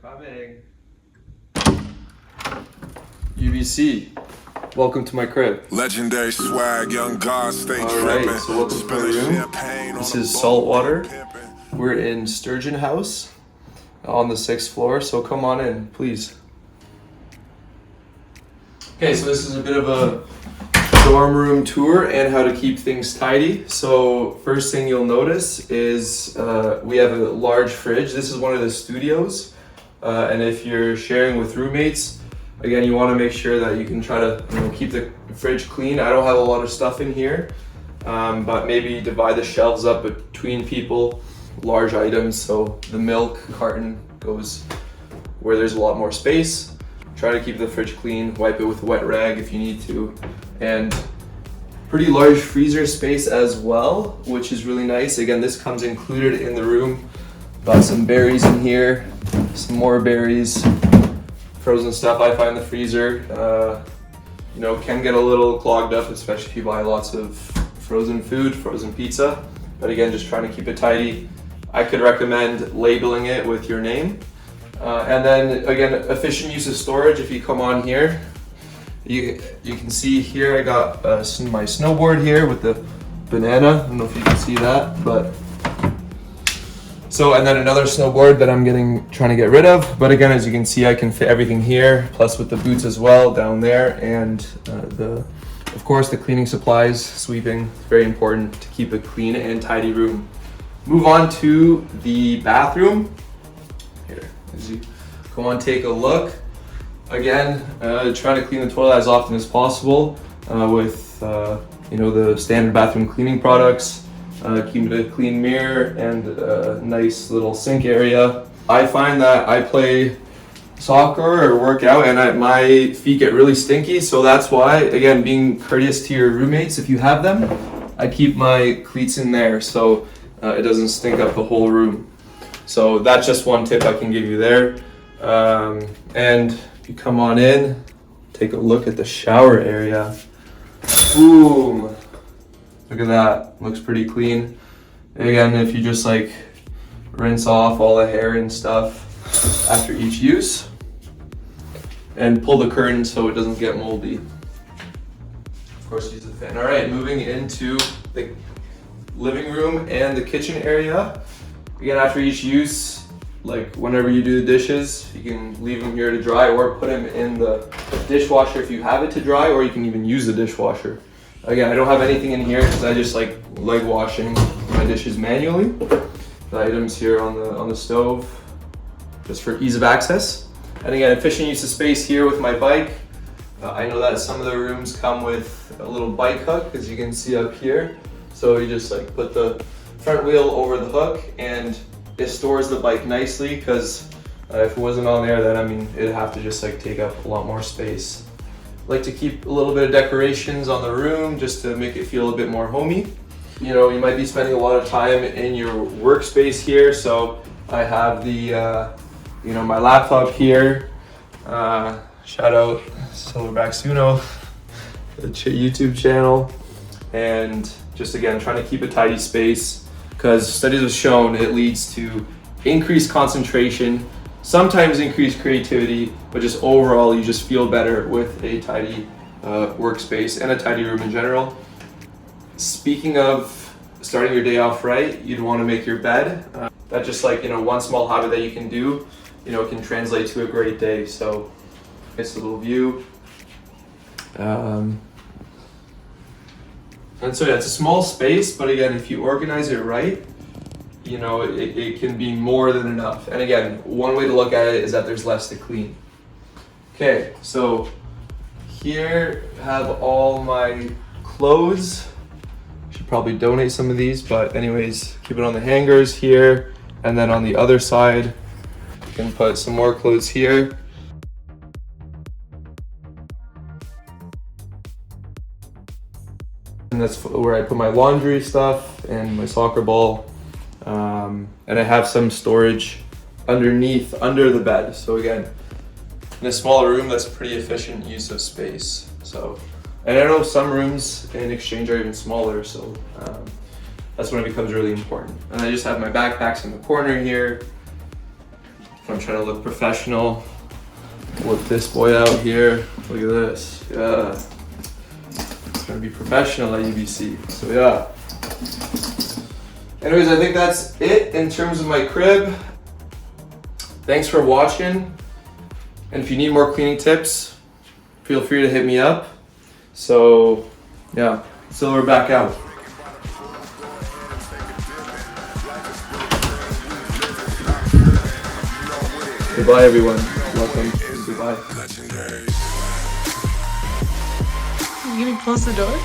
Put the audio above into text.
coming. UBC, welcome to my crib. Legendary swag, young God, stay Alright, so welcome to my room. This is Saltwater. We're in Sturgeon house on the 6th floor, so come on in, please. Okay, so this is a bit of a dorm room tour and how to keep things tidy. So first thing you'll notice is we have a large fridge. This is one of the studios, and if you're sharing with roommates, again, you want to make sure that you can try to keep the fridge clean. I don't have a lot of stuff in here, but maybe divide the shelves up between people, large items, so the milk carton goes where there's a lot more space. Try to keep the fridge clean, wipe it with a wet rag if you need to. And pretty large freezer space as well, which is really nice. Again, this comes included in the room. Got some berries in here, some more berries, frozen stuff. I find the freezer, can get a little clogged up, especially if you buy lots of frozen food, frozen pizza. But again, just trying to keep it tidy. I could recommend labeling it with your name. And then again, efficient use of storage. If you come on here, you can see here I got my snowboard here with the banana. I don't know if you can see that, but and then another snowboard that I'm trying to get rid of. But again, as you can see, I can fit everything here, plus with the boots as well down there, and of course the cleaning supplies, sweeping. It's very important to keep a clean and tidy room. Move on to the bathroom. Here, as you come on, take a look. Again, try to clean the toilet as often as possible with the standard bathroom cleaning products. Keep it a clean mirror and a nice little sink area. I find that I play soccer or work out and my feet get really stinky, so that's why, again, being courteous to your roommates, if you have them, I keep my cleats in there so it doesn't stink up the whole room. So that's just one tip I can give you there. And if you come on in, take a look at the shower area. Boom! Look at that, looks pretty clean. Again, if you just rinse off all the hair and stuff after each use, and pull the curtain so it doesn't get moldy. Of course, use the fan. All right, moving into the living room and the kitchen area. Again, after each use, whenever you do the dishes, you can leave them here to dry or put them in the dishwasher if you have it to dry, or you can even use the dishwasher. Again, I don't have anything in here because I just like washing my dishes manually. The items here on the stove, just for ease of access. And again, efficient use of space here with my bike. I know that some of the rooms come with a little bike hook, as you can see up here. So you just put the front wheel over the hook, and it stores the bike nicely, because if it wasn't on there, then it'd have to just take up a lot more space. Like to keep a little bit of decorations on the room just to make it feel a bit more homey. You might be spending a lot of time in your workspace here, so I have the my laptop here. Shout out Silverback Suno, the YouTube channel, and just again trying to keep a tidy space, because studies have shown it leads to increased concentration, sometimes increased creativity, but just overall you just feel better with a tidy workspace and a tidy room in general. Speaking of starting your day off right, you'd want to make your bed. That's just one small habit that you can do, can translate to a great day. So it's a little view. And so yeah, it's a small space, but again, if you organize it right, it can be more than enough. And again, one way to look at it is that there's less to clean. Okay, so here have all my clothes. Should probably donate some of these, but anyways, keep it on the hangers here. And then on the other side, you can put some more clothes here. And that's where I put my laundry stuff and my soccer ball. And I have some storage under the bed. So again, in a smaller room, that's pretty efficient use of space. So, and I know some rooms in exchange are even smaller, so that's when it becomes really important. And I just have my backpacks in the corner here. I'm trying to look professional. Whip this boy out here. Look at this. Yeah. Trying to be professional at UBC. So yeah. Anyways, I think that's it in terms of my crib. Thanks for watching. And if you need more cleaning tips, feel free to hit me up. So yeah, Silver back out. Goodbye everyone. Welcome to Dubai. You gonna close the door?